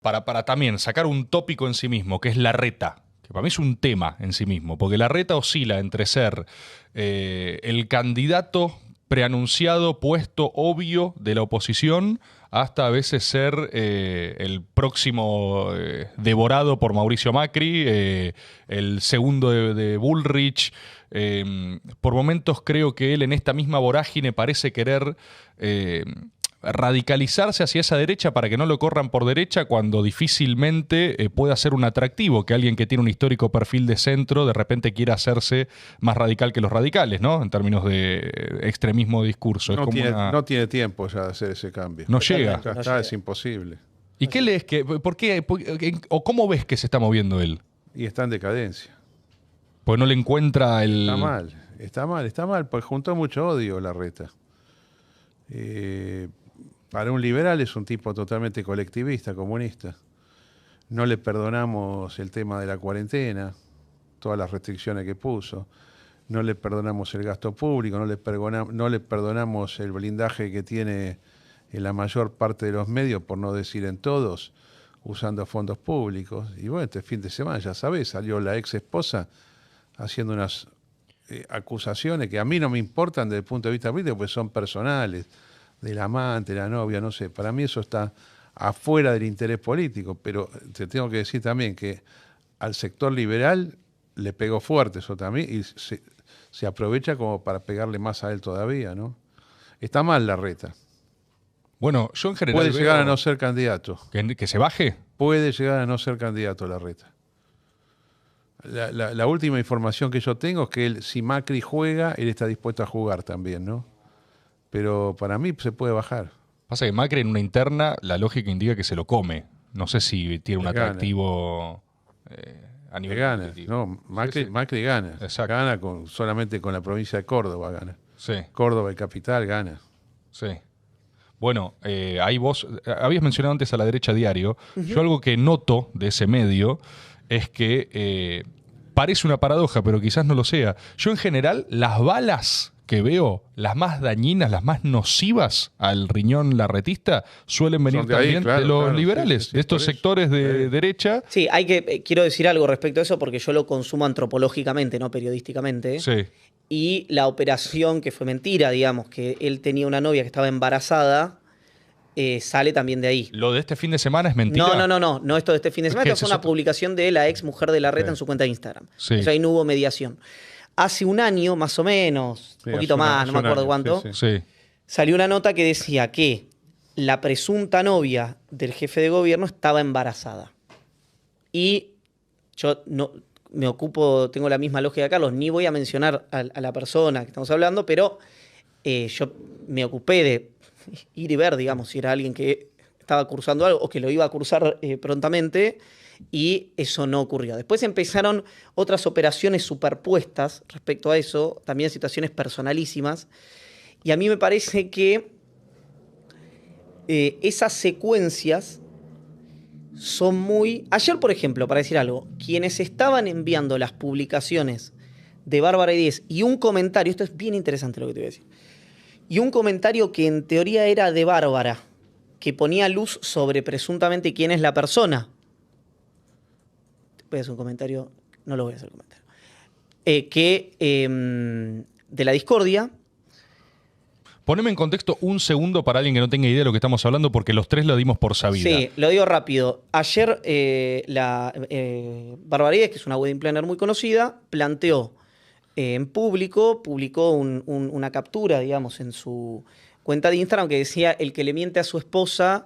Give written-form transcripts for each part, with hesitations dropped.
para también sacar un tópico en sí mismo, que es Larreta, que para mí es un tema en sí mismo, porque Larreta oscila entre ser el candidato preanunciado, puesto, obvio de la oposición, hasta a veces ser el próximo devorado por Mauricio Macri, el segundo de Bullrich. Por momentos creo que él en esta misma vorágine parece querer radicalizarse hacia esa derecha para que no lo corran por derecha cuando difícilmente pueda ser un atractivo que alguien que tiene un histórico perfil de centro de repente quiera hacerse más radical que los radicales, ¿no? En términos de extremismo de discurso. Es No como tiene, una... no tiene tiempo ya de hacer ese cambio. No Totalmente. llega. Ya No está, llega. es imposible. ¿Y qué lees? ¿Por qué? ¿O cómo ves que se está moviendo él? Y está en decadencia. Pues no le encuentra el... Está mal, porque juntó mucho odio Larreta. Para un liberal es un tipo totalmente colectivista, comunista. No le perdonamos el tema de la cuarentena, todas las restricciones que puso. No le perdonamos el gasto público, no le perdonamos el blindaje que tiene en la mayor parte de los medios, por no decir en todos, usando fondos públicos. Y bueno, este fin de semana, ya sabés, salió la ex esposa haciendo unas acusaciones que a mí no me importan desde el punto de vista político, pues son personales, del amante, la novia, no sé. Para mí eso está afuera del interés político, pero te tengo que decir también que al sector liberal le pegó fuerte eso también y se aprovecha como para pegarle más a él todavía, ¿no? Está mal Larreta. Bueno, yo en general Puede llegar veo a no ser candidato. que se baje. Puede llegar a no ser candidato Larreta. La última información que yo tengo es que él, si Macri juega, él está dispuesto a jugar también, ¿no? Pero para mí se puede bajar. Pasa que Macri en una interna, la lógica indica que se lo come. No sé si tiene un Le gana. atractivo a Le nivel gana, político. ¿no? Macri, Sí. Macri gana. Exacto. Gana solamente con la provincia de Córdoba, gana. Sí, Córdoba y capital gana. sí. Bueno, ahí vos habías mencionado antes a la derecha diario. Yo algo que noto de ese medio es que parece una paradoja, pero quizás no lo sea. Yo en general, las balas que veo, las más dañinas, las más nocivas al riñón larretista, suelen venir Son de ahí, también claro, de los claro, liberales, sí, sí, de estos por eso. sectores de derecha. Sí, quiero decir algo respecto a eso porque yo lo consumo antropológicamente, no periodísticamente. Sí. Y la operación, que fue mentira, digamos, que él tenía una novia que estaba embarazada, sale también de ahí. Lo de este fin de semana es mentira. No esto de este fin de semana. ¿Qué Esto es fue una eso? publicación de la ex mujer de Larreta Sí. en su cuenta de Instagram. Sí. Eso ahí no hubo mediación. Hace un año, más o menos, Sí, un poquito hace más, no me un acuerdo año, cuánto, sí, sí. Sí. salió una nota que decía que la presunta novia del jefe de gobierno estaba embarazada. Y yo no me ocupo, tengo la misma lógica de Carlos, ni voy a mencionar a la persona que estamos hablando, pero yo me ocupé de ir y ver, digamos, si era alguien que estaba cursando algo o que lo iba a cursar prontamente, y eso no ocurrió. Después empezaron otras operaciones superpuestas respecto a eso, también situaciones personalísimas, y a mí me parece que esas secuencias son muy... Ayer, por ejemplo, para decir algo, quienes estaban enviando las publicaciones de Bárbara y Diez y un comentario, esto es bien interesante lo que te voy a decir, y un comentario que en teoría era de Bárbara, que ponía luz sobre presuntamente quién es la persona. Voy a hacer un comentario, no lo voy a hacer el comentario. De la discordia. Poneme en contexto un segundo para alguien que no tenga idea de lo que estamos hablando, porque los tres lo dimos por sabida. Sí, lo digo rápido. Ayer Bárbara Díez, que es una wedding planner muy conocida, planteó en público, publicó una captura, digamos, en su cuenta de Instagram que decía: el que le miente a su esposa,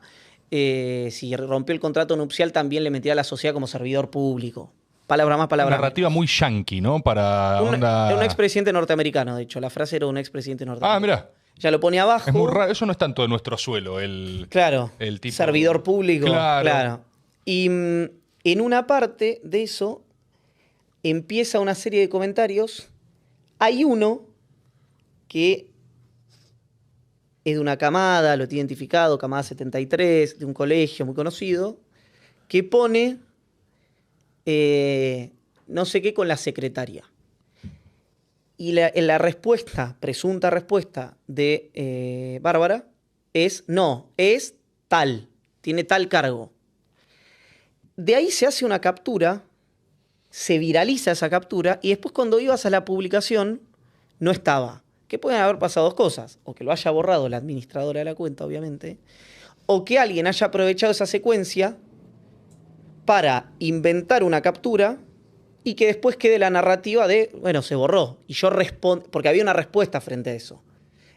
si rompió el contrato nupcial, también le metía a la sociedad como servidor público. Palabra más, palabra Una narrativa menos. muy yankee, ¿no? Para onda... Era un expresidente norteamericano, de hecho. La frase era un expresidente norteamericano. Ah, mirá. Ya lo pone abajo. Es muy raro. Eso no es tanto de nuestro suelo. Claro. El tipo... Servidor público. Claro. Y en una parte de eso empieza una serie de comentarios. Hay uno que es de una camada, lo tiene identificado, camada 73, de un colegio muy conocido, que pone no sé qué con la secretaria. Y la respuesta, presunta respuesta de Bárbara, es no, es tal, tiene tal cargo. de ahí se hace una captura, se viraliza esa captura y después cuando ibas a la publicación no estaba. Que pueden haber pasado dos cosas. O que lo haya borrado la administradora de la cuenta, obviamente. O que alguien haya aprovechado esa secuencia para inventar una captura y que después quede la narrativa de, bueno, se borró. Y yo respondo, porque había una respuesta frente a eso.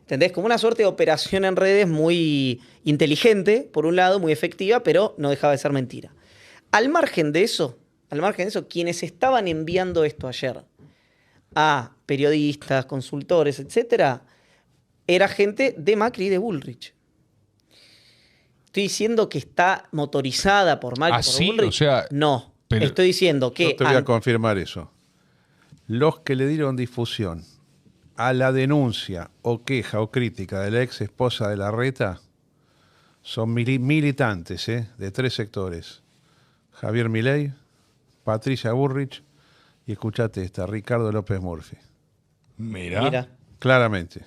¿Entendés? Como una suerte de operación en redes muy inteligente, por un lado, muy efectiva, pero no dejaba de ser mentira. Al margen de eso, quienes estaban enviando esto ayer a periodistas, consultores, etcétera, era gente de Macri y de Bullrich. ¿Estoy diciendo que está motorizada por Macri y por sí, Bullrich? o sea, no. pero estoy diciendo que... Yo te voy a confirmar eso. Los que le dieron difusión a la denuncia o queja o crítica de la ex esposa de Larreta son militantes de 3 sectores. Javier Milei, Patricia Bullrich y, escuchate esta, Ricardo López Murphy. Mira. Claramente.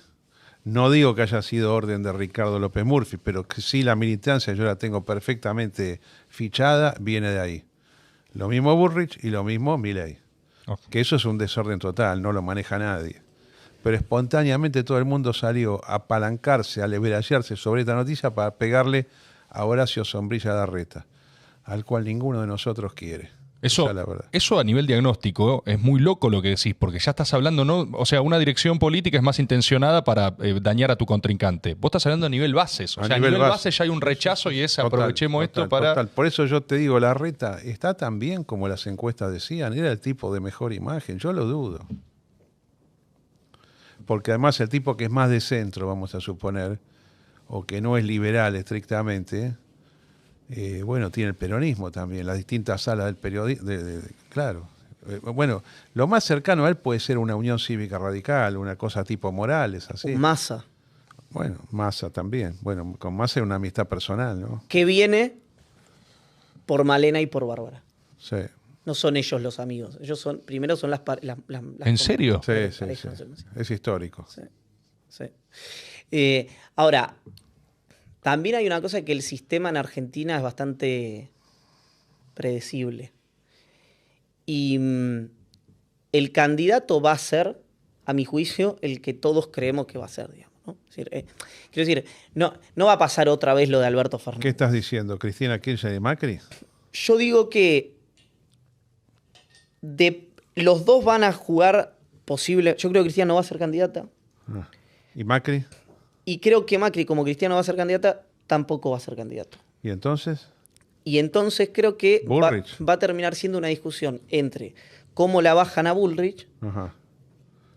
No digo que haya sido orden de Ricardo López Murphy, pero que sí la militancia, yo la tengo perfectamente fichada, viene de ahí. Lo mismo Bullrich y lo mismo Milei. Okay. Que eso es un desorden total, no lo maneja nadie. Pero espontáneamente todo el mundo salió a apalancarse, a leverallarse sobre esta noticia para pegarle a Horacio Sombrilla Larreta, al cual ninguno de nosotros quiere. Eso, Esa es la verdad. eso a nivel diagnóstico es muy loco lo que decís, porque ya estás hablando, ¿no? O sea, una dirección política es más intencionada para dañar a tu contrincante. Vos estás hablando a nivel bases. O sea, a nivel base ya hay un rechazo y es aprovechemos esto para... Total. Por eso yo te digo, Larreta está tan bien como las encuestas decían, era el tipo de mejor imagen, yo lo dudo. Porque además el tipo que es más de centro, vamos a suponer, o que no es liberal estrictamente, bueno, tiene el peronismo también, las distintas salas del periodismo, claro. Bueno, lo más cercano a él puede ser una Unión Cívica Radical, una cosa tipo Morales, así. Massa. Bueno, Massa también. Bueno, con Massa es una amistad personal, ¿no? Que viene por Malena y por Bárbara. Sí. No son ellos los amigos. Ellos son, primero son las ¿En serio? Sí. parejas. Es histórico. Sí. Ahora, también hay una cosa, que el sistema en Argentina es bastante predecible. Y el candidato va a ser, a mi juicio, el que todos creemos que va a ser, digamos, ¿no? Es decir, quiero decir, no va a pasar otra vez lo de Alberto Fernández. ¿Qué estás diciendo? ¿Cristina Kirchner y Macri? Yo digo que los dos van a jugar posible. Yo creo que Cristina no va a ser candidata. ¿Y Macri? Y creo que Macri, como Cristina no va a ser candidata, tampoco va a ser candidato. ¿Y entonces? Y entonces creo que Bullrich. va a terminar siendo una discusión entre cómo la bajan a Bullrich Ajá.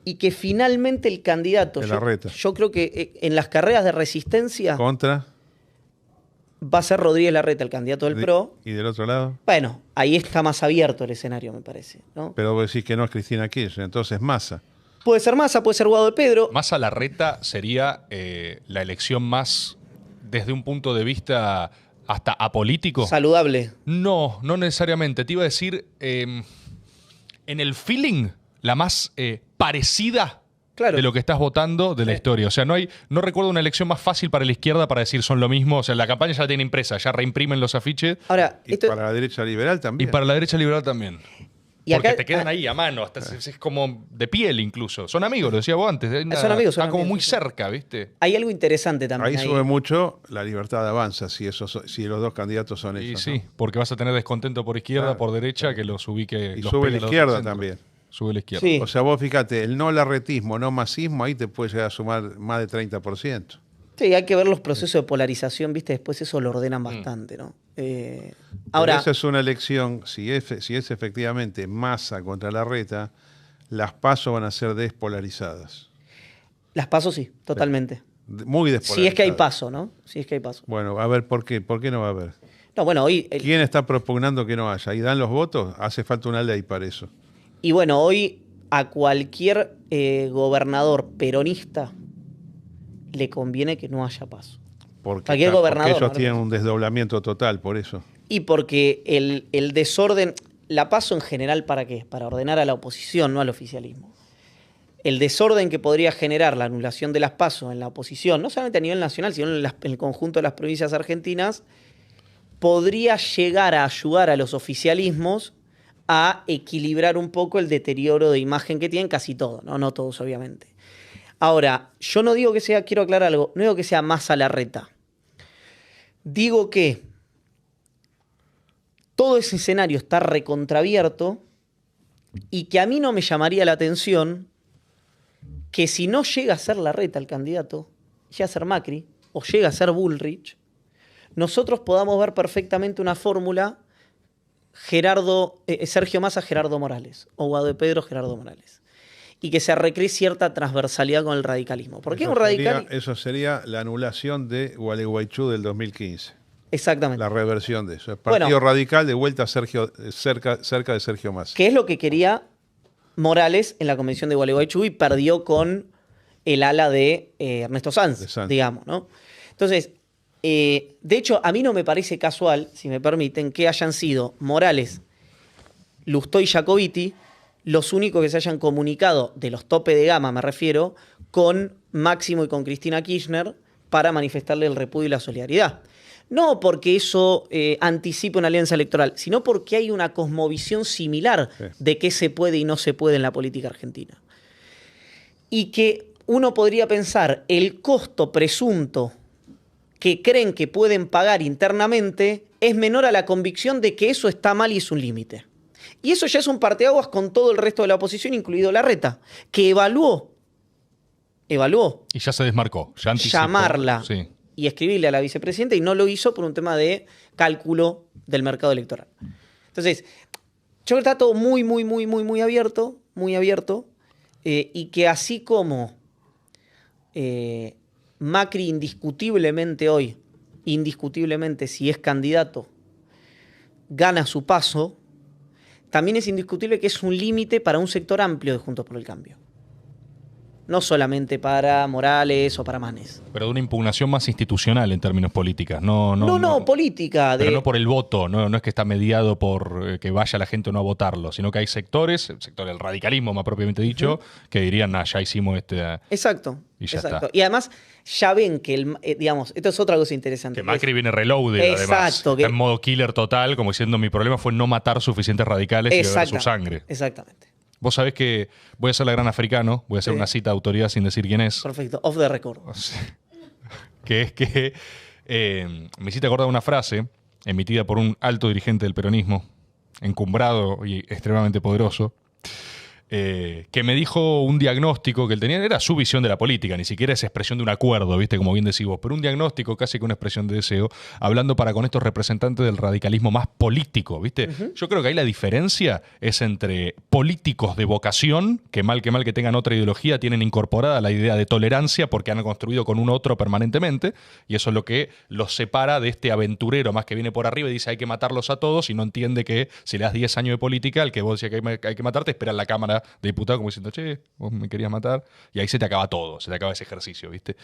y que finalmente el candidato, De Larreta. yo creo que en las carreras de resistencia ¿Contra? va a ser Rodríguez Larreta, el candidato del PRO. ¿Y del otro lado? Bueno, ahí está más abierto el escenario, me parece, ¿no? Pero vos decís que no es Cristina Kirchner, entonces Massa. Puede ser Massa, puede ser Guado de Pedro. Massa Larreta sería la elección más, desde un punto de vista hasta apolítico. Saludable. No necesariamente. Te iba a decir, en el feeling, la más parecida Claro. de lo que estás votando de la historia. O sea, no recuerdo una elección más fácil para la izquierda para decir son lo mismo. O sea, la campaña ya la tiene impresa, ya reimprimen los afiches. Ahora, Y para la derecha liberal también. Y para la derecha liberal también. Y Porque acá- te quedan ahí a mano, hasta es como de piel incluso. Son amigos, lo decía vos antes. Son amigos, Está son como amigos, muy sí. cerca, ¿viste? hay algo interesante también. Ahí sube mucho la libertad de avanza, si los dos candidatos son Y ellos. sí, ¿no? porque vas a tener descontento por izquierda, Claro, por derecha, que los ubique. Y los sube pegue la a los izquierda del centro. también. Sube la izquierda. Sí. O sea, vos fíjate, el no larretismo, no masismo, ahí te puede llegar a sumar más de 30%. Sí, hay que ver los procesos de polarización, ¿viste? Después eso lo ordenan bastante, ¿no? Ahora, Pero esa es una elección, si es efectivamente Massa contra Larreta, las PASO van a ser despolarizadas. las paso sí, totalmente. Muy despolarizadas. Si es que hay paso, ¿no? Si es que hay paso. Bueno, a ver, ¿por qué? ¿Por qué no va a haber? No, bueno, hoy... ¿Quién está propugnando que no haya? ¿Y dan los votos? Hace falta una ley para eso. Y bueno, hoy a cualquier gobernador peronista le conviene que no haya paso. Porque, Cualquier porque gobernador, ellos ¿no? tienen un desdoblamiento total, por eso. Y porque el desorden... La paso en general, ¿para qué? Para ordenar a la oposición, no al oficialismo. El desorden que podría generar la anulación de las PASO en la oposición, no solamente a nivel nacional, sino en el conjunto de las provincias argentinas, podría llegar a ayudar a los oficialismos a equilibrar un poco el deterioro de imagen que tienen casi todos, ¿no? No todos, obviamente. Ahora, yo no digo que sea, quiero aclarar algo, no digo que sea Massa Larreta. Digo que todo ese escenario está recontraabierto y que a mí no me llamaría la atención que si no llega a ser Larreta el candidato, llega a ser Macri o llega a ser Bullrich, nosotros podamos ver perfectamente una fórmula Sergio Massa, Gerardo Morales, o Guado de Pedro, Gerardo Morales. Y que se recree cierta transversalidad con el radicalismo. ¿Por qué un radical? Eso sería la anulación de Gualeguaychú del 2015. Exactamente. La reversión de eso. El Partido Radical de vuelta cerca de Sergio Massa. Que es lo que quería Morales en la convención de Gualeguaychú y perdió con el ala de Ernesto Sanz, digamos, ¿no? Entonces, de hecho, a mí no me parece casual, si me permiten, que hayan sido Morales, Lustó y Jacobiti los únicos que se hayan comunicado, de los tope de gama me refiero, con Máximo y con Cristina Kirchner para manifestarle el repudio y la solidaridad. No porque eso anticipe una alianza electoral, sino porque hay una cosmovisión similar de qué se puede y no se puede en la política argentina. Y que uno podría pensar el costo presunto que creen que pueden pagar internamente es menor a la convicción de que eso está mal y es un límite. Y eso ya es un parteaguas con todo el resto de la oposición, incluido Larreta, que evaluó y ya se desmarcó, ya anticipó, llamarla y escribirle a la vicepresidenta y no lo hizo por un tema de cálculo del mercado electoral. Entonces, yo creo que está todo muy abierto, y que así como Macri indiscutiblemente hoy, si es candidato, gana su paso, también es indiscutible que es un límite para un sector amplio de Juntos por el Cambio. No solamente para Morales o para Manes. Pero de una impugnación más institucional en términos políticas. No, política. Pero no por el voto, no es que está mediado por que vaya la gente o no a votarlo, sino que hay sectores, el sector del radicalismo más propiamente dicho, que dirían, ya hicimos este... Exacto. Y ya está. Y además ya ven que, digamos, esto es otra cosa interesante. Que Macri viene reloaded, además. Está en modo killer total, como diciendo, mi problema fue no matar suficientes radicales y beber su sangre. Exactamente. Vos sabés que voy a hacer la gran africano, voy a hacer una cita de autoridad sin decir quién es. Perfecto, off the record. Que es que me hiciste acordar una frase emitida por un alto dirigente del peronismo, encumbrado y extremadamente poderoso, que me dijo un diagnóstico que él tenía, era su visión de la política, ni siquiera es expresión de un acuerdo, ¿viste? Como bien decís vos, pero un diagnóstico casi que una expresión de deseo, hablando para con estos representantes del radicalismo más político, ¿viste? Yo creo que ahí la diferencia es entre políticos de vocación, que mal que tengan otra ideología, tienen incorporada la idea de tolerancia porque han construido con un otro permanentemente, y eso es lo que los separa de este aventurero más que viene por arriba y dice hay que matarlos a todos, y no entiende que si le das 10 años de política, el que vos decías que hay que matarte, espera en la Cámara de Diputados como diciendo, che, vos me querías matar, y ahí se te acaba todo, se te acaba ese ejercicio, ¿viste?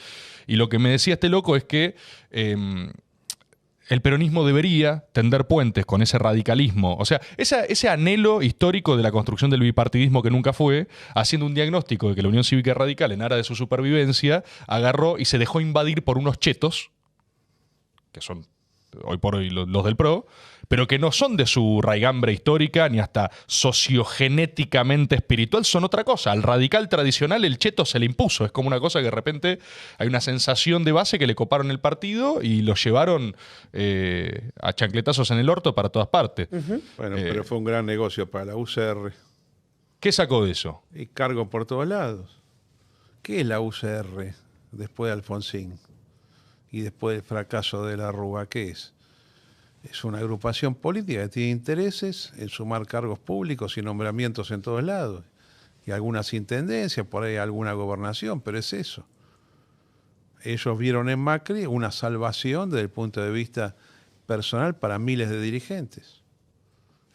Y lo que me decía este loco es que el peronismo debería tender puentes con ese radicalismo, o sea, ese anhelo histórico de la construcción del bipartidismo que nunca fue, haciendo un diagnóstico de que la Unión Cívica Radical, en aras de su supervivencia, agarró y se dejó invadir por unos chetos, que son hoy por hoy los del PRO, pero que no son de su raigambre histórica ni hasta sociogenéticamente espiritual, son otra cosa. Al radical tradicional el cheto se le impuso, es como una cosa que de repente hay una sensación de base que le coparon el partido y lo llevaron a chancletazos en el orto para todas partes. Bueno, pero fue un gran negocio para la UCR. ¿Qué sacó de eso? Y cargo por todos lados. ¿Qué es la UCR después de Alfonsín? Y después del fracaso de la Rúa, ¿qué es? Es una agrupación política que tiene intereses en sumar cargos públicos y nombramientos en todos lados. Y algunas intendencias, por ahí alguna gobernación, pero es eso. Ellos vieron en Macri una salvación desde el punto de vista personal para miles de dirigentes.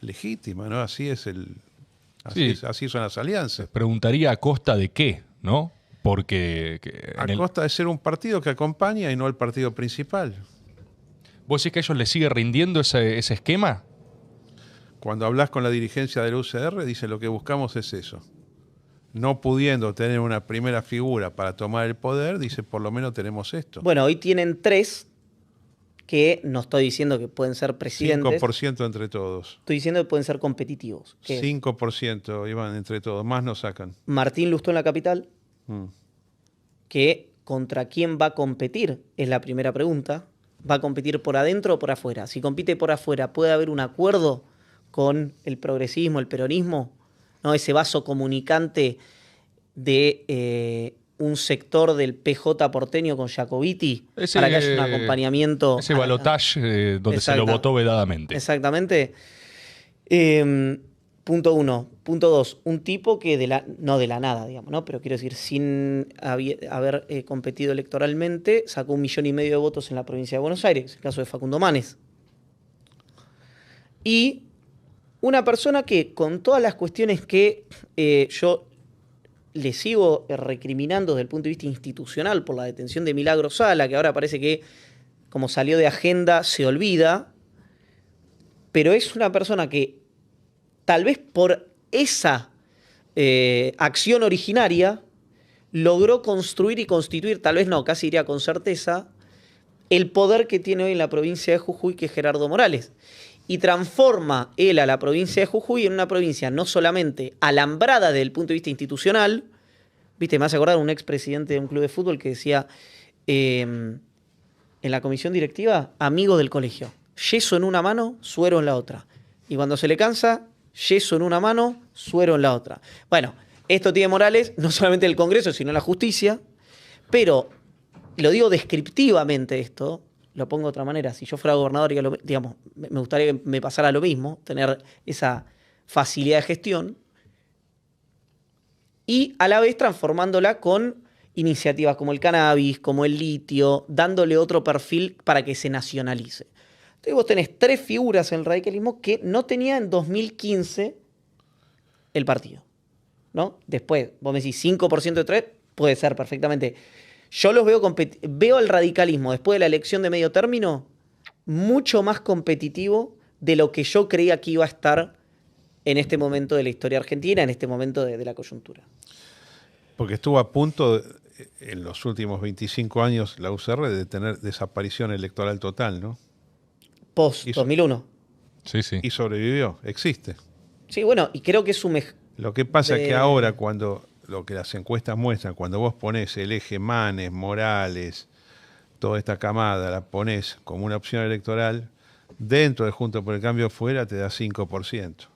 Legítima, ¿no? Así son las alianzas. Preguntaría a costa de qué, ¿no? Porque a costa de ser un partido que acompaña y no el partido principal. ¿Vos decís que a ellos les sigue rindiendo ese esquema? Cuando hablas con la dirigencia del UCR, dice lo que buscamos es eso. No pudiendo tener una primera figura para tomar el poder, dice por lo menos tenemos esto. Bueno, hoy tienen 3 que no estoy diciendo que pueden ser presidentes. 5% entre todos. Estoy diciendo que pueden ser competitivos. 5% iban entre todos, más no sacan. Martín Lustó en la capital, Mm. que contra quién va a competir, es la primera pregunta. ¿Va a competir por adentro o por afuera? Si compite por afuera, ¿puede haber un acuerdo con el progresismo, el peronismo? ¿No? Ese vaso comunicante de un sector del PJ porteño con Jacobiti para que haya un acompañamiento. Ese balotaje donde se lo votó vedadamente. Exactamente. Punto 1. Punto 2. Un tipo que no de la nada, digamos, ¿no? Pero quiero decir, sin haber competido electoralmente, sacó 1,5 millones de votos en la provincia de Buenos Aires, el caso de Facundo Manes. Y una persona que, con todas las cuestiones que yo le sigo recriminando desde el punto de vista institucional por la detención de Milagro Sala, que ahora parece que, como salió de agenda, se olvida, pero es una persona que, tal vez por esa acción originaria, logró construir y constituir, tal vez no, casi diría con certeza, el poder que tiene hoy en la provincia de Jujuy, que es Gerardo Morales. Y transforma él a la provincia de Jujuy en una provincia no solamente alambrada desde el punto de vista institucional, viste, me hace acordar un expresidente de un club de fútbol que decía en la comisión directiva, amigos del colegio, yeso en una mano, suero en la otra. Y cuando se le cansa, yeso en una mano, suero en la otra. Bueno, esto tiene Morales, no solamente en el Congreso, sino en la justicia, pero lo digo descriptivamente esto, lo pongo de otra manera. Si yo fuera gobernador, digamos, me gustaría que me pasara lo mismo, tener esa facilidad de gestión, y a la vez transformándola con iniciativas como el cannabis, como el litio, dándole otro perfil para que se nacionalice. Entonces vos tenés 3 figuras en el radicalismo que no tenía en 2015 el partido, ¿no? Después, vos me decís 5% de 3, puede ser perfectamente. Yo los veo al radicalismo después de la elección de medio término mucho más competitivo de lo que yo creía que iba a estar en este momento de la historia argentina, en este momento de la coyuntura. Porque estuvo a punto, en los últimos 25 años, la UCR de tener desaparición electoral total, ¿no? Post 2001. Sí, sí. Y sobrevivió, existe. Sí, bueno, y creo que es su Lo que pasa es que ahora, cuando lo que las encuestas muestran, cuando vos pones el eje Manes, Morales, toda esta camada, la pones como una opción electoral, dentro de Juntos por el Cambio fuera te da 5%.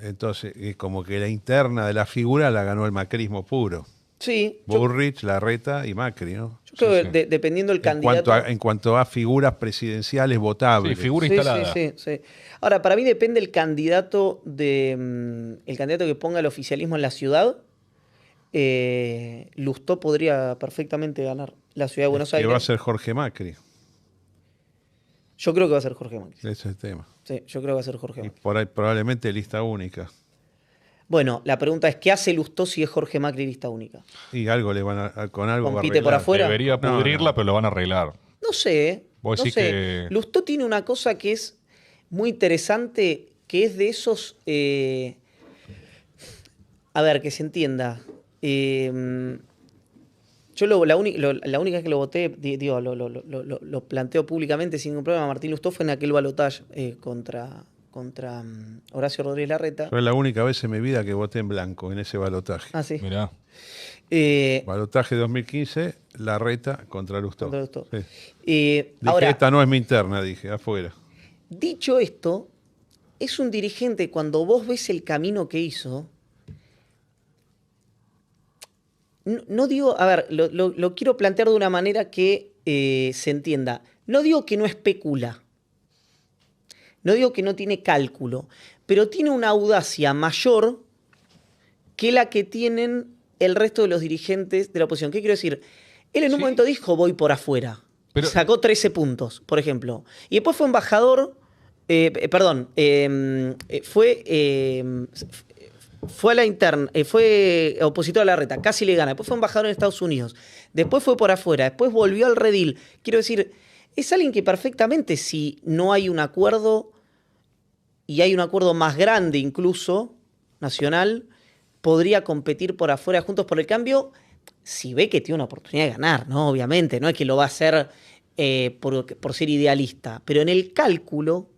Entonces, es como que la interna de la figura la ganó el macrismo puro. Sí. Bullrich, Larreta y Macri, ¿no? Yo creo Sí, que dependiendo del candidato. En cuanto a figuras presidenciales votables. Sí, figura instalada. Sí. Ahora, para mí depende el candidato el candidato que ponga el oficialismo en la ciudad. Lustó podría perfectamente ganar la ciudad de Buenos Aires. Que va a ser Jorge Macri. Yo creo que va a ser Jorge Macri. Ese es el tema. Sí, yo creo que va a ser Jorge Y Macri. por ahí probablemente lista única. Bueno, la pregunta es, ¿qué hace Lustó si es Jorge Macri lista única? Y algo le van con algo va a ¿Compite por arreglar. afuera? Debería No, pudrirla, no. pero lo van a arreglar. No sé. Vos No decís sé. que- Lustó tiene una cosa que es muy interesante, que es de esos... a ver, que se entienda. Yo la única vez que lo voté, digo, lo planteo públicamente sin ningún problema, Martín Lustó fue en aquel balotaje contra Horacio Rodríguez Larreta. Fue la única vez en mi vida que voté en blanco en ese balotaje. Ah, sí. Mirá. Balotaje 2015, Larreta contra Lustó. Contra Lustó. Sí. Dije, Ahora, esta no es mi interna, dije, afuera. dicho esto, es un dirigente, cuando vos ves el camino que hizo, no digo, a ver, lo quiero plantear de una manera que se entienda. No digo que no especula, no digo que no tiene cálculo, pero tiene una audacia mayor que la que tienen el resto de los dirigentes de la oposición. ¿Qué quiero decir? Él en un Sí. momento dijo, voy por afuera. Pero- Sacó 13 puntos, por ejemplo. Y después fue embajador, fue a la interna, fue opositor a Larreta, casi le gana. Después fue embajador en Estados Unidos. Después fue por afuera. Después volvió al redil. Quiero decir, es alguien que perfectamente, si no hay un acuerdo, y hay un acuerdo más grande incluso, nacional, podría competir por afuera Juntos por el Cambio, si ve que tiene una oportunidad de ganar, ¿no? Obviamente, no es que lo va a hacer por ser idealista. Pero en el cálculo,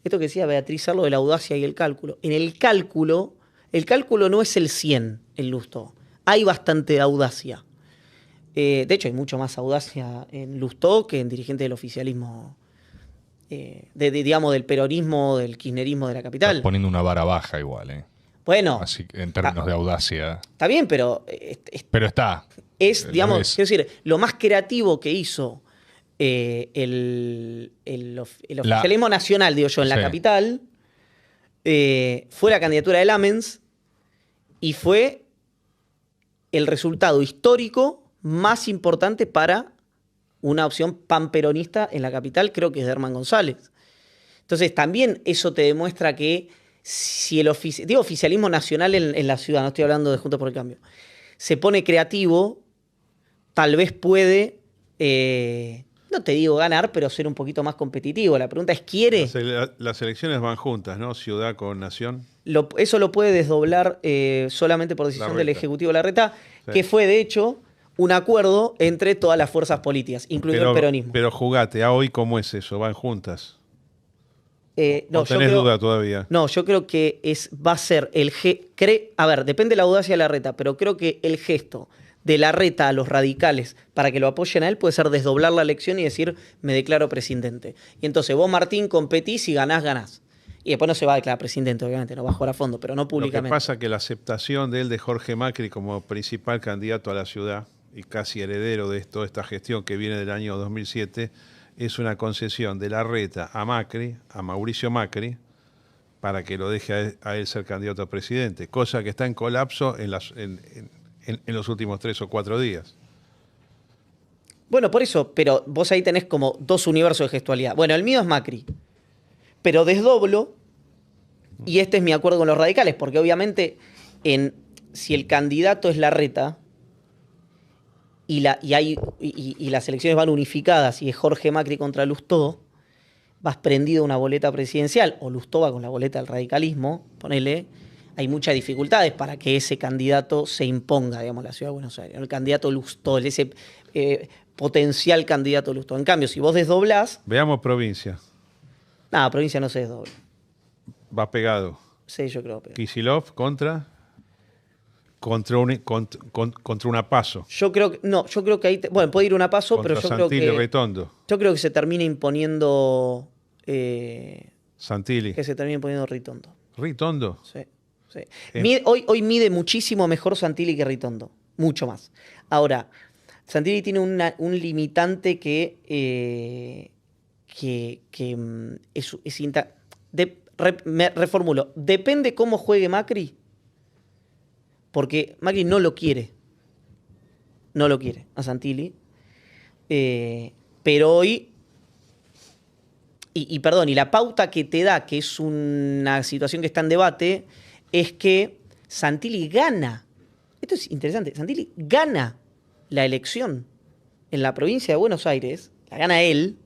esto que decía Beatriz Arlo de la audacia y el cálculo, en el cálculo no es el 100 en Lustó. Hay bastante audacia. De hecho, hay mucho más audacia en Lustó que en dirigentes del oficialismo, digamos, del peronismo, del kirchnerismo de la capital. Estás poniendo una vara baja igual, ¿eh? Bueno. Así, en términos de audacia. Está bien, pero... Pero está. Digamos, quiero decir, lo más creativo que hizo el oficialismo nacional, digo yo, en la capital, fue la candidatura de Lamens y fue el resultado histórico más importante para una opción panperonista en la capital, creo que es de Herman González. Entonces, también eso te demuestra que si el oficialismo nacional en la ciudad, no estoy hablando de Juntos por el Cambio, se pone creativo, tal vez puede, no te digo ganar, pero ser un poquito más competitivo. La pregunta es, ¿quiere? Las elecciones van juntas, ¿no? Ciudad con nación. Eso lo puede desdoblar solamente por decisión del Ejecutivo Larreta, que fue, de hecho, un acuerdo entre todas las fuerzas políticas, incluido el peronismo. Pero jugate, ¿a hoy cómo es eso? ¿Van juntas? No, ¿Tenés duda todavía? No, yo creo que va a ser a ver, depende de la audacia de Larreta, pero creo que el gesto de Larreta a los radicales para que lo apoyen a él puede ser desdoblar la elección y decir, me declaro presidente. Y entonces vos, Martín, competís y ganás. Y después no se va a declarar presidente, obviamente, no va a jugar a fondo, pero no públicamente. Lo que pasa es que la aceptación de él, de Jorge Macri, como principal candidato a la ciudad y casi heredero de toda esta gestión que viene del año 2007, es una concesión de Larreta a Macri, a Mauricio Macri, para que lo deje a él ser candidato a presidente, cosa que está en colapso en los últimos 3 o 4 días. Bueno, por eso, pero vos ahí tenés como dos universos de gestualidad. Bueno, el mío es Macri, pero desdoblo, y este es mi acuerdo con los radicales, porque obviamente si el candidato es Larreta, y las elecciones van unificadas y es Jorge Macri contra Lustó, vas prendido a una boleta presidencial, o Lustó va con la boleta del radicalismo, ponele, hay muchas dificultades para que ese candidato se imponga, digamos, en la Ciudad de Buenos Aires. El candidato Lustó, ese potencial candidato Lustó. En cambio, si vos desdoblás... Veamos provincia. No, provincia no se desdobla. Va pegado. Sí, yo creo. Kicillof contra una Paso. Yo creo que ahí... bueno, puede ir una Paso, contra pero yo Santilli creo que... Ritondo. Yo creo que se termina imponiendo... Santilli. Que se termina imponiendo Ritondo. ¿Ritondo? Sí. Hoy mide muchísimo mejor Santilli que Ritondo. Mucho más. Ahora, Santilli tiene un limitante que me reformulo. Depende cómo juegue Macri, porque Macri no lo quiere. No lo quiere a Santilli. Pero hoy... Y la pauta que te da, que es una situación que está en debate, es que Santilli gana. Esto es interesante. Santilli gana la elección en la provincia de Buenos Aires. La gana él,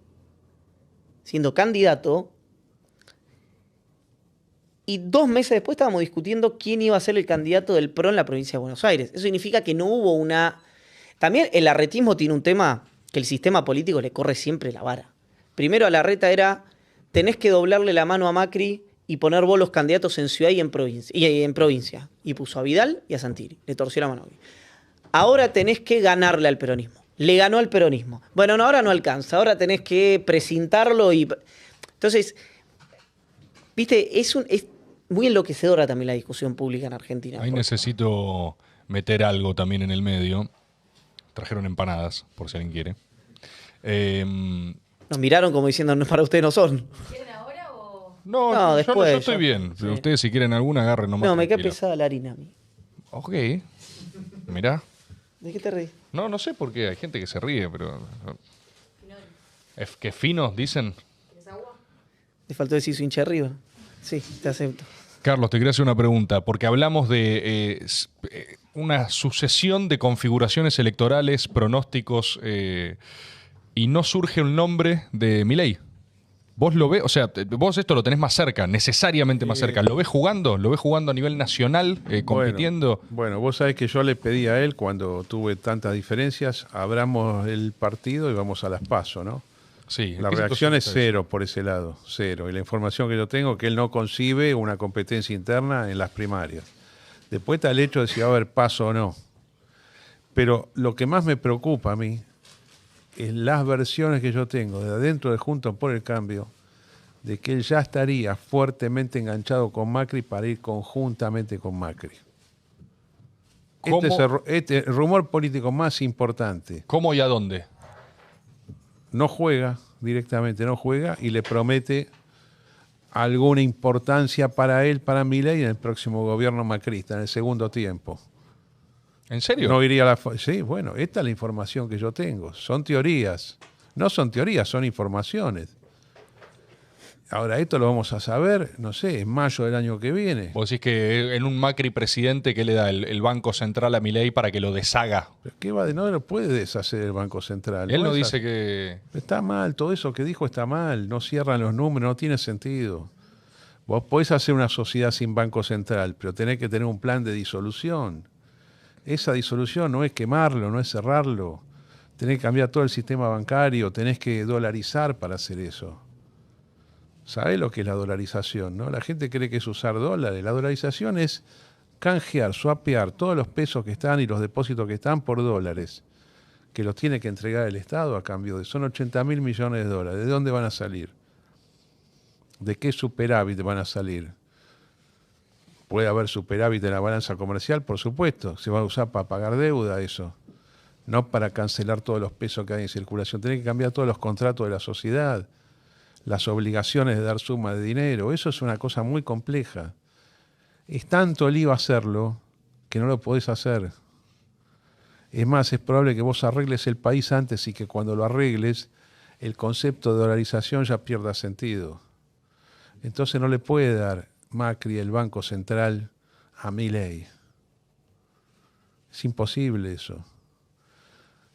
siendo candidato. Y 2 meses después estábamos discutiendo quién iba a ser el candidato del PRO en la provincia de Buenos Aires. Eso significa que no hubo una... También el larretismo tiene un tema que el sistema político le corre siempre la vara. Primero a Larreta era, tenés que doblarle la mano a Macri y poner vos los candidatos en ciudad y en provincia. Y puso a Vidal y a Santilli. Le torció la mano a Macri. Ahora tenés que ganarle al peronismo. Le ganó al peronismo. Bueno, no, ahora no alcanza. Ahora tenés que precintarlo y... Entonces, viste, es muy enloquecedora también la discusión pública en Argentina. Ahí necesito meter algo también en el medio. Trajeron empanadas, por si alguien quiere. Nos miraron como diciendo, no, para ustedes no son. ¿Quieren ahora o...? No, después. Yo estoy bien. Sí. Ustedes si quieren alguna, agarren nomás. No, me queda pesada la harina a mí. Ok. Mirá. ¿De qué te reís? No sé por qué. Hay gente que se ríe, pero... ¿Que finos dicen? ¿Quieres agua? Le faltó decir su hincha arriba. Sí, te acepto. Carlos, te quería hacer una pregunta, porque hablamos de una sucesión de configuraciones electorales, pronósticos, y no surge un nombre de Milei. ¿Vos lo ves? O sea, vos esto lo tenés más cerca, necesariamente más cerca. ¿Lo ves jugando? ¿Lo ves jugando a nivel nacional, compitiendo? Bueno, vos sabés que yo le pedí a él, cuando tuve tantas diferencias, abramos el partido y vamos a las PASO, ¿no? Sí. La ¿Qué reacción situación es está cero por ese lado, cero. Y la información que yo tengo es que él no concibe una competencia interna en las primarias. Después está el hecho de si va a haber PASO o no. Pero lo que más me preocupa a mí es las versiones que yo tengo de adentro de Juntos por el Cambio, de que él ya estaría fuertemente enganchado con Macri para ir conjuntamente con Macri. ¿Cómo? Este es el rumor político más importante. ¿Cómo y a dónde? No juega, directamente no juega, y le promete alguna importancia para él, para Milei, en el próximo gobierno macrista, en el segundo tiempo. ¿En serio? No iría a la... Sí, bueno, esta es la información que yo tengo. Son teorías. No son teorías, son informaciones. Ahora, esto lo vamos a saber, no sé, en mayo del año que viene. Vos decís que en un Macri presidente, ¿qué le da el Banco Central a Milei para que lo deshaga? ¿Pero qué va de no lo puede deshacer el Banco Central? Él no es dice así. que... Está mal, todo eso que dijo está mal. No cierran los números, no tiene sentido. Vos podés hacer una sociedad sin Banco Central, pero tenés que tener un plan de disolución. Esa disolución no es quemarlo, no es cerrarlo. Tenés que cambiar todo el sistema bancario, tenés que dolarizar para hacer eso. ¿Sabés lo que es la dolarización, no? La gente cree que es usar dólares. La dolarización es canjear, swapear todos los pesos que están y los depósitos que están por dólares, que los tiene que entregar el Estado a cambio de... Son 80.000 millones de dólares. ¿De dónde van a salir? ¿De qué superávit van a salir? Puede haber superávit en la balanza comercial, por supuesto. Se va a usar para pagar deuda eso. No para cancelar todos los pesos que hay en circulación. Tiene que cambiar todos los contratos de la sociedad, las obligaciones de dar suma de dinero. Eso es una cosa muy compleja. Es tanto el IVA hacerlo que no lo podés hacer. Es más, es probable que vos arregles el país antes y que cuando lo arregles el concepto de dolarización ya pierda sentido. Entonces no le puede dar Macri el Banco Central a Milei. Es imposible eso.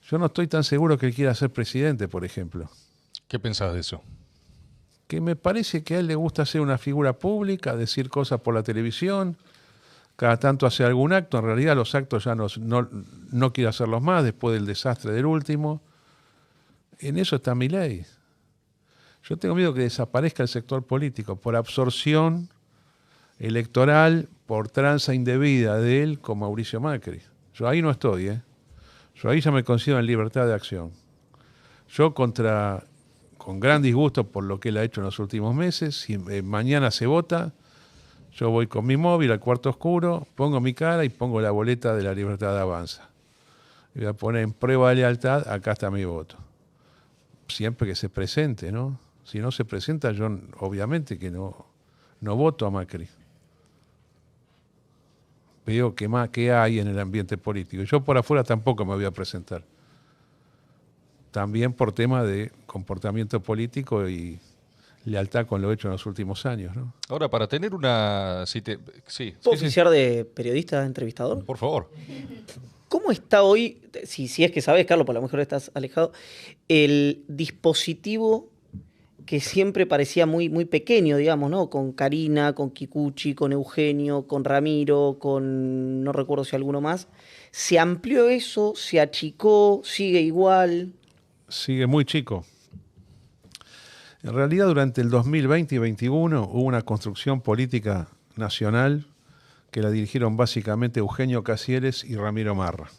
Yo no estoy tan seguro que él quiera ser presidente, por ejemplo. ¿Qué pensás de eso? Que me parece que a él le gusta ser una figura pública, decir cosas por la televisión, cada tanto hace algún acto. En realidad los actos ya no quiere hacerlos más después del desastre del último. En eso está Milei. Yo tengo miedo que desaparezca el sector político por absorción electoral, por tranza indebida de él con Mauricio Macri. Yo ahí no estoy, ¿eh? Yo ahí ya me considero en libertad de acción. Yo con gran disgusto por lo que él ha hecho en los últimos meses, si mañana se vota, yo voy con mi móvil al cuarto oscuro, pongo mi cara y pongo la boleta de la Libertad Avanza. Y voy a poner en prueba de lealtad, acá está mi voto. Siempre que se presente, ¿no? Si no se presenta, yo obviamente que no voto a Macri. Veo qué hay en el ambiente político. Yo por afuera tampoco me voy a presentar. También por tema de comportamiento político y lealtad con lo hecho en los últimos años, ¿no? Ahora, para tener una... Sí, ¿Puedo oficiar de periodista, entrevistador? Por favor. ¿Cómo está hoy, si es que sabes, Carlos, por lo mejor estás alejado, el dispositivo que siempre parecía muy, muy pequeño, digamos, ¿no? Con Karina, con Kikuchi, con Eugenio, con Ramiro, con no recuerdo si alguno más. ¿Se amplió eso? ¿Se achicó? ¿Sigue igual? Sigue muy chico. En realidad, durante el 2020 y 2021 hubo una construcción política nacional que la dirigieron básicamente Eugenio Casieres y Ramiro Marra,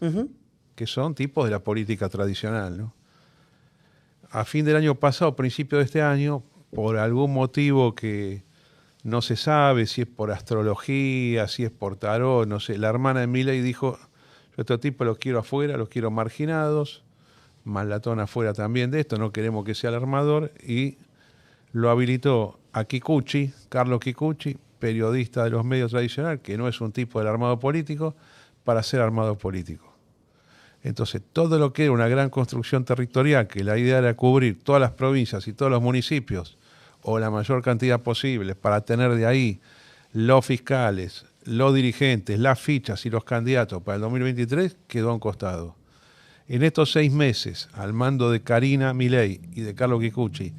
que son tipos de la política tradicional, ¿no? A fin del año pasado, principio de este año, por algún motivo que no se sabe, si es por astrología, si es por tarot, no sé, la hermana de Milei dijo, yo a estos tipos los quiero afuera, los quiero marginados, Malatón afuera también de esto, no queremos que sea el armador, y lo habilitó a Kikuchi, Carlos Kikuchi, periodista de los medios tradicionales, que no es un tipo del armado político, para ser armado político. Entonces, todo lo que era una gran construcción territorial, que la idea era cubrir todas las provincias y todos los municipios, o la mayor cantidad posible, para tener de ahí los fiscales, los dirigentes, las fichas y los candidatos para el 2023, quedó a un costado. En estos 6 meses, al mando de Karina Milei y de Carlos Kikuchi,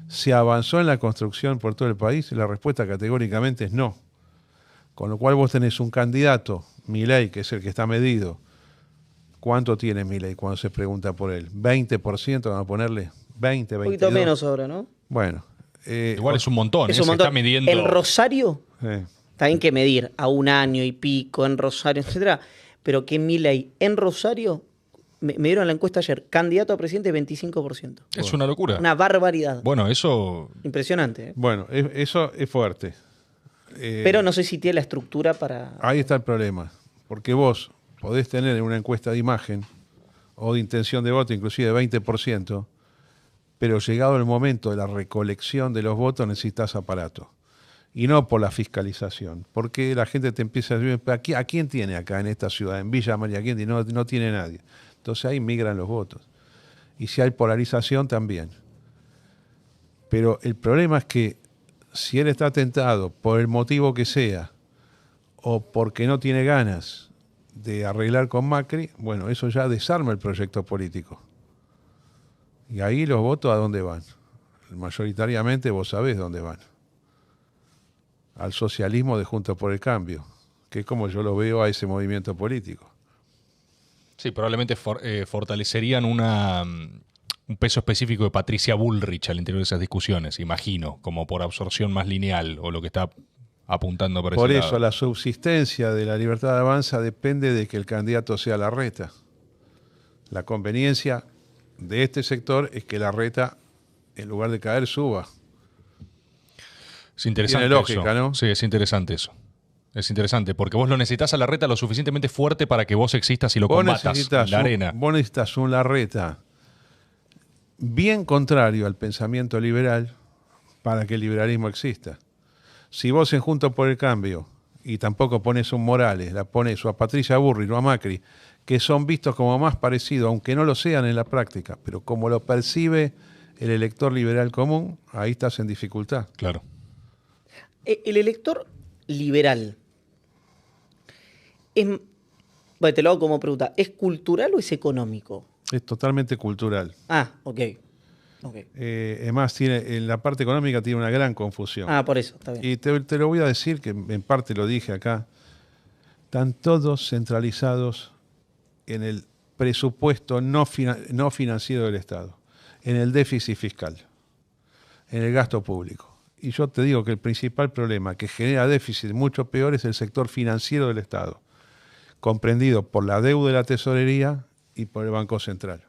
¿Se avanzó en la construcción por todo el país? La respuesta categóricamente es no. Con lo cual vos tenés un candidato, Milei, que es el que está medido. ¿Cuánto tiene Milei cuando se pregunta por él? ¿20%? Vamos a ponerle 20, Un 22. poquito menos ahora, ¿no? Bueno. Igual es un montón, Es un se montón. está midiendo. En Rosario, eh, está bien que medir a un año y pico en Rosario, etcétera, pero que Milei en Rosario, me dieron la encuesta ayer, candidato a presidente 25%. Es una locura. Una barbaridad. Bueno, eso. Impresionante. ¿Eh? bueno, eso es fuerte. Pero no sé si tiene la estructura para... Ahí está el problema. Porque vos podés tener en una encuesta de imagen o de intención de voto, inclusive de 20%, pero llegado el momento de la recolección de los votos necesitas aparato. Y no por la fiscalización. Porque la gente te empieza a decir, ¿a quién tiene acá en esta ciudad? En Villa María, ¿quién tiene? No tiene nadie. Entonces ahí migran los votos. Y si hay polarización, también. Pero el problema es que si él está tentado por el motivo que sea, o porque no tiene ganas de arreglar con Macri, bueno, eso ya desarma el proyecto político. Y ahí los votos, ¿a dónde van? Mayoritariamente vos sabés dónde van. Al socialismo de Juntos por el Cambio, que es como yo lo veo a ese movimiento político. Sí, probablemente fortalecerían un peso específico de Patricia Bullrich al interior de esas discusiones, imagino, como por absorción más lineal o lo que está apuntando por ese Por lado. eso la subsistencia de la libertad de avanza depende de que el candidato sea Larreta. La conveniencia de este sector es que Larreta, en lugar de caer, suba. Es interesante Tiene lógica, eso. ¿no? Sí, es interesante eso. Es interesante, porque vos lo necesitas a Larreta lo suficientemente fuerte para que vos existas y lo combatas en la arena. Vos necesitas un Larreta bien contrario al pensamiento liberal para que el liberalismo exista. Si vos en Juntos por el Cambio, y tampoco pones un Morales, la pones o a Patricia Bullrich o a Macri, que son vistos como más parecidos, aunque no lo sean en la práctica, pero como lo percibe el elector liberal común, ahí estás en dificultad. Claro. El elector liberal, bueno, te lo hago como pregunta, ¿es cultural o es económico? Es totalmente cultural. Ah, ok. Además, en la parte económica tiene una gran confusión. Ah, por eso, está bien. Y te lo voy a decir, que en parte lo dije acá, están todos centralizados en el presupuesto no financiero del Estado, en el déficit fiscal, en el gasto público. Y yo te digo que el principal problema que genera déficit mucho peor es el sector financiero del Estado, comprendido por la deuda de la tesorería y por el Banco Central.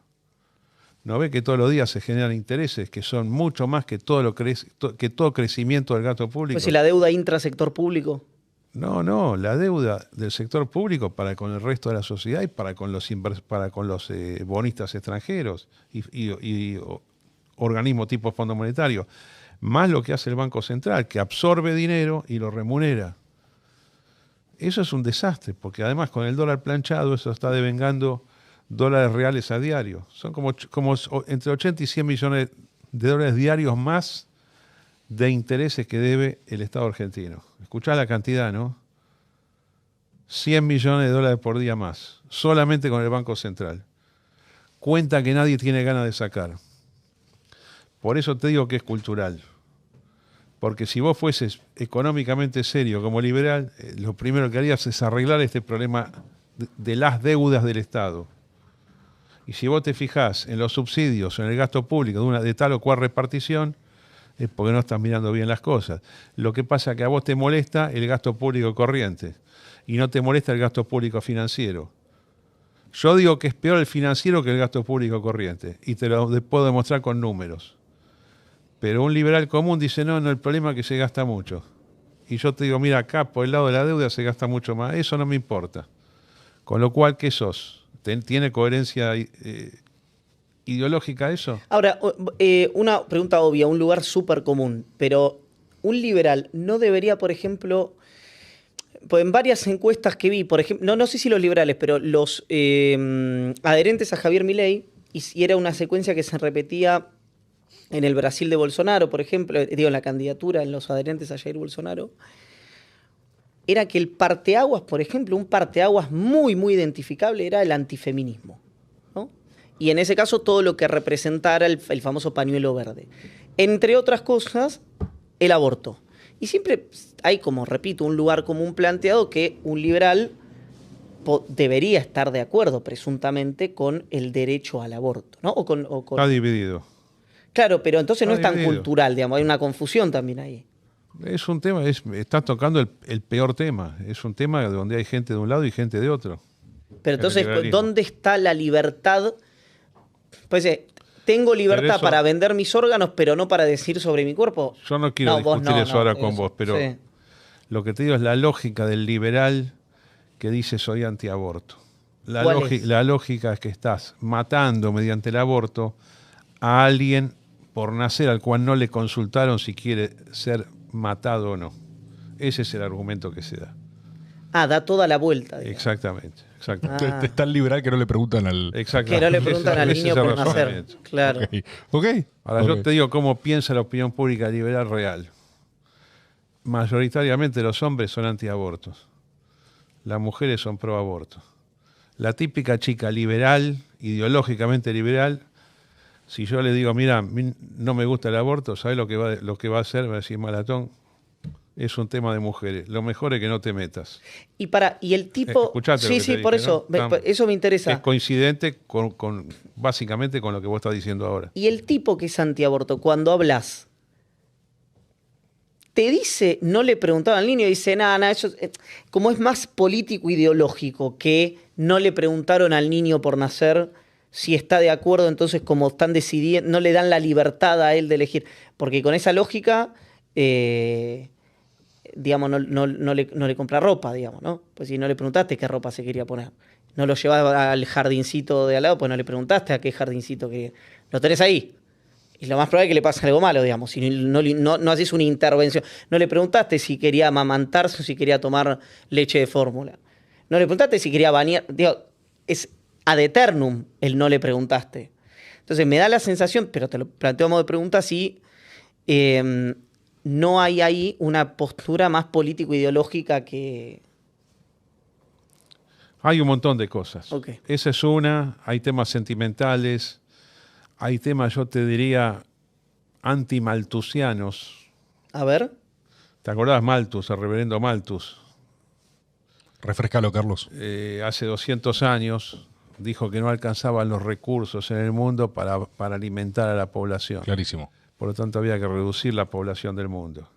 ¿No ve que todos los días se generan intereses que son mucho más que todo crecimiento del gasto público? Pues si la deuda intrasector público. No, la deuda del sector público para con el resto de la sociedad y para con los bonistas extranjeros y organismos tipo Fondo Monetario, más lo que hace el Banco Central, que absorbe dinero y lo remunera. Eso es un desastre, porque además con el dólar planchado eso está devengando dólares reales a diario. Son como entre 80 y 100 millones de dólares diarios más de intereses que debe el Estado argentino. Escuchá la cantidad, ¿no? 100 millones de dólares por día más, solamente con el Banco Central. Cuenta que nadie tiene ganas de sacar. Por eso te digo que es cultural. Porque si vos fueses económicamente serio como liberal, lo primero que harías es arreglar este problema de las deudas del Estado. Y si vos te fijás en los subsidios o en el gasto público de tal o cual repartición, es porque no estás mirando bien las cosas. Lo que pasa es que a vos te molesta el gasto público corriente y no te molesta el gasto público financiero. Yo digo que es peor el financiero que el gasto público corriente y te lo puedo demostrar con números. Pero un liberal común dice, no, el problema es que se gasta mucho. Y yo te digo, mira, acá por el lado de la deuda se gasta mucho más. Eso no me importa. Con lo cual, ¿qué sos? ¿Tiene coherencia ideológica eso? Ahora, una pregunta obvia, un lugar súper común, pero un liberal no debería, por ejemplo, pues en varias encuestas que vi, por ejemplo, no sé si los liberales, pero los adherentes a Javier Milei, y era una secuencia que se repetía en el Brasil de Bolsonaro, por ejemplo, en la candidatura en los adherentes a Jair Bolsonaro, era que el parteaguas, por ejemplo, un parteaguas muy, muy identificable era el antifeminismo, ¿no? Y en ese caso todo lo que representara el famoso pañuelo verde. Entre otras cosas, el aborto. Y siempre hay, como repito, un lugar común planteado que un liberal debería estar de acuerdo, presuntamente, con el derecho al aborto, ¿no? Está dividido. Claro, pero entonces no es Está tan dividido. cultural, digamos, hay una confusión también ahí. Es un tema, estás tocando el peor tema. Es un tema donde hay gente de un lado y gente de otro. Pero entonces, liberalismo. ¿dónde está la libertad? Pues tengo libertad eso- para vender mis órganos, pero no para decir sobre mi cuerpo. Yo no quiero vos discutir eso ahora con eso, vos, pero sí. lo que te digo es la lógica del liberal que dice soy antiaborto. ¿Cuál es? La lógica es que estás matando mediante el aborto a alguien por nacer al cual no le consultaron si quiere ser matado o no. Ese es el argumento que se da. Da toda la vuelta. digamos. Exactamente. Ah. Es tan liberal que no le preguntan al... Que no le preguntan al Ese niño es el por nacer. razonamiento. Claro. Ok. Ok. Ahora Ok. yo te digo cómo piensa la opinión pública liberal real. Mayoritariamente los hombres son antiabortos. Las mujeres son pro aborto. La típica chica liberal, ideológicamente liberal, si yo le digo, mira, no me gusta el aborto, ¿sabes lo que va a hacer? Va a decir, malatón, es un tema de mujeres. Lo mejor es que no te metas. Y el tipo. Escuchate lo Sí, que sí, te por dije, eso. ¿no? Eso me Es interesa. coincidente básicamente con lo que vos estás diciendo ahora. Y el tipo que es antiaborto, cuando hablas, te dice, no le preguntaban al niño, dice, nada, eso. Como es más político ideológico que no le preguntaron al niño por nacer si está de acuerdo, entonces como están decidiendo, no le dan la libertad a él de elegir. Porque con esa lógica, digamos, no le compra ropa, digamos, ¿no? Pues si no le preguntaste qué ropa se quería poner. No lo llevas al jardincito de al lado, pues no le preguntaste a qué jardincito que lo tenés ahí. Y lo más probable es que le pase algo malo, digamos, si no haces una intervención. No le preguntaste si quería amamantarse o si quería tomar leche de fórmula. No le preguntaste si quería bañar. Digo, es ad eternum el no le preguntaste. Entonces me da la sensación, pero te lo planteo a modo de pregunta, si no hay ahí una postura más político-ideológica que... Hay un montón de cosas. Ok. Esa es una, hay temas sentimentales, hay temas, yo te diría, antimaltusianos. A ver. ¿Te acordás Malthus, el reverendo Malthus? Refrescalo, Carlos. Hace 200 años dijo que no alcanzaban los recursos en el mundo para alimentar a la población. Clarísimo. Por lo tanto, había que reducir la población del mundo.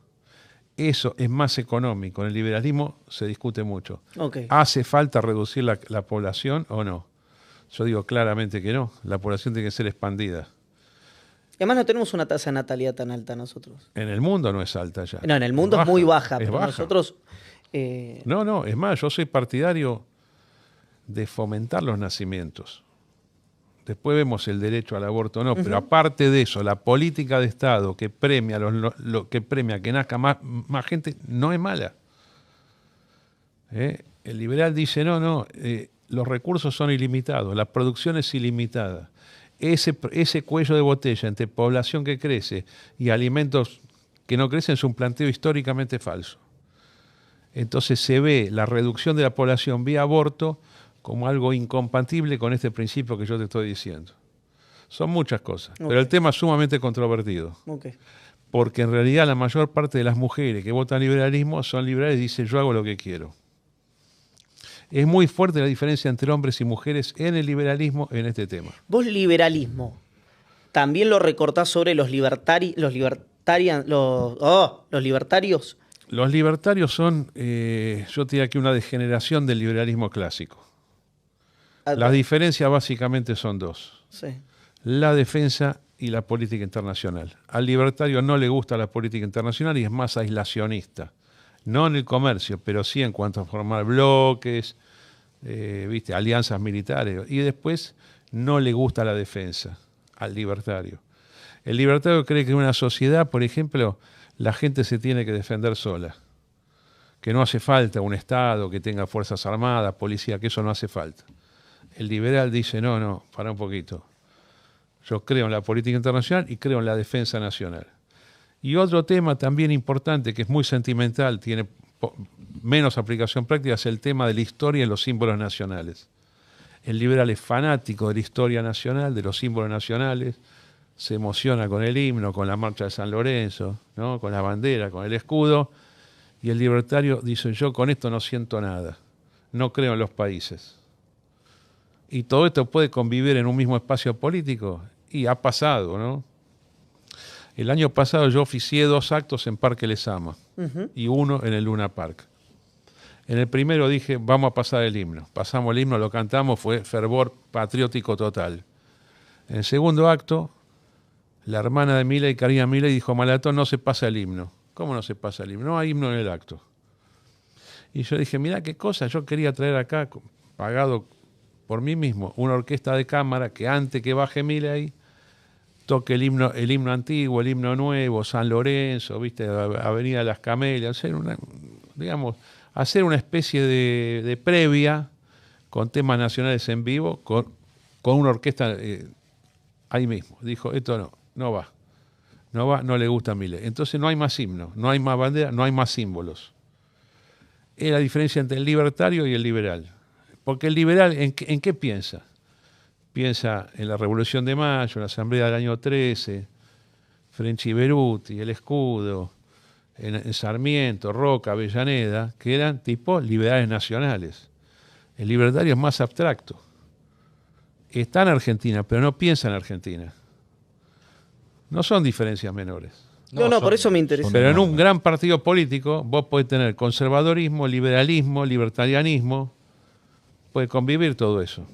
Eso es más económico. En el liberalismo se discute mucho. Ok. ¿Hace falta reducir la población o no? Yo digo claramente que no. La población tiene que ser expandida. Además no tenemos una tasa de natalidad tan alta nosotros. En el mundo no es alta ya. No, en el mundo es muy baja, es pero baja. nosotros... No, es más, yo soy partidario de fomentar los nacimientos. Después vemos el derecho al aborto o no, pero aparte de eso, la política de Estado que premia que premia que nazca más gente no es mala. El liberal dice, no, los recursos son ilimitados, la producción es ilimitada. Ese cuello de botella entre población que crece y alimentos que no crecen es un planteo históricamente falso. Entonces se ve la reducción de la población vía aborto como algo incompatible con este principio que yo te estoy diciendo. Son muchas cosas, pero el tema es sumamente controvertido, Okay. porque en realidad la mayor parte de las mujeres que votan liberalismo son liberales y dicen yo hago lo que quiero. Es muy fuerte la diferencia entre hombres y mujeres en el liberalismo en este tema. Vos liberalismo, también lo recortás sobre los libertarios. Los libertarios. Los libertarios son, yo te diría que una degeneración del liberalismo clásico. Las diferencias básicamente son dos. Sí. La defensa y la política internacional. Al libertario no le gusta la política internacional y es más aislacionista. No en el comercio, pero sí en cuanto a formar bloques, alianzas militares. Y después no le gusta la defensa al libertario. El libertario cree que en una sociedad, por ejemplo, la gente se tiene que defender sola. Que no hace falta un Estado que tenga fuerzas armadas, policía, que eso no hace falta. El liberal dice, no, para un poquito. Yo creo en la política internacional y creo en la defensa nacional. Y otro tema también importante, que es muy sentimental, tiene menos aplicación práctica, es el tema de la historia y los símbolos nacionales. El liberal es fanático de la historia nacional, de los símbolos nacionales, se emociona con el himno, con la marcha de San Lorenzo, ¿no? Con la bandera, con el escudo, y el libertario dice, yo con esto no siento nada, no creo en los países. Y todo esto puede convivir en un mismo espacio político, y ha pasado, ¿no? El año pasado yo oficié 2 actos en Parque Lezama y uno en el Luna Park. En el primero dije, vamos a pasar el himno. Pasamos el himno, lo cantamos, fue fervor patriótico total. En el segundo acto, la hermana de Milei, Karina Milei, dijo, Malatón, no se pasa el himno. ¿Cómo no se pasa el himno? No hay himno en el acto. Y yo dije, mirá qué cosa, yo quería traer acá, pagado por mí mismo, una orquesta de cámara que antes que baje Milei, toque el himno antiguo, el himno nuevo, San Lorenzo, ¿viste? Avenida Las Camelias, hacer una especie de previa con temas nacionales en vivo, con una orquesta ahí mismo. Dijo, esto no va, no le gusta a Milei. Entonces no hay más himno, no hay más bandera, no hay más símbolos. Es la diferencia entre el libertario y el liberal. Porque el liberal, ¿en qué piensa? Piensa en la Revolución de Mayo, en la Asamblea del año 13, French y Beruti, el escudo, en Sarmiento, Roca, Avellaneda, que eran tipos liberales nacionales. El libertario es más abstracto. Está en Argentina, pero no piensa en Argentina. No son diferencias menores. No, por eso me interesa. Pero en un gran partido político vos podés tener conservadorismo, liberalismo, libertarianismo, puede convivir todo eso.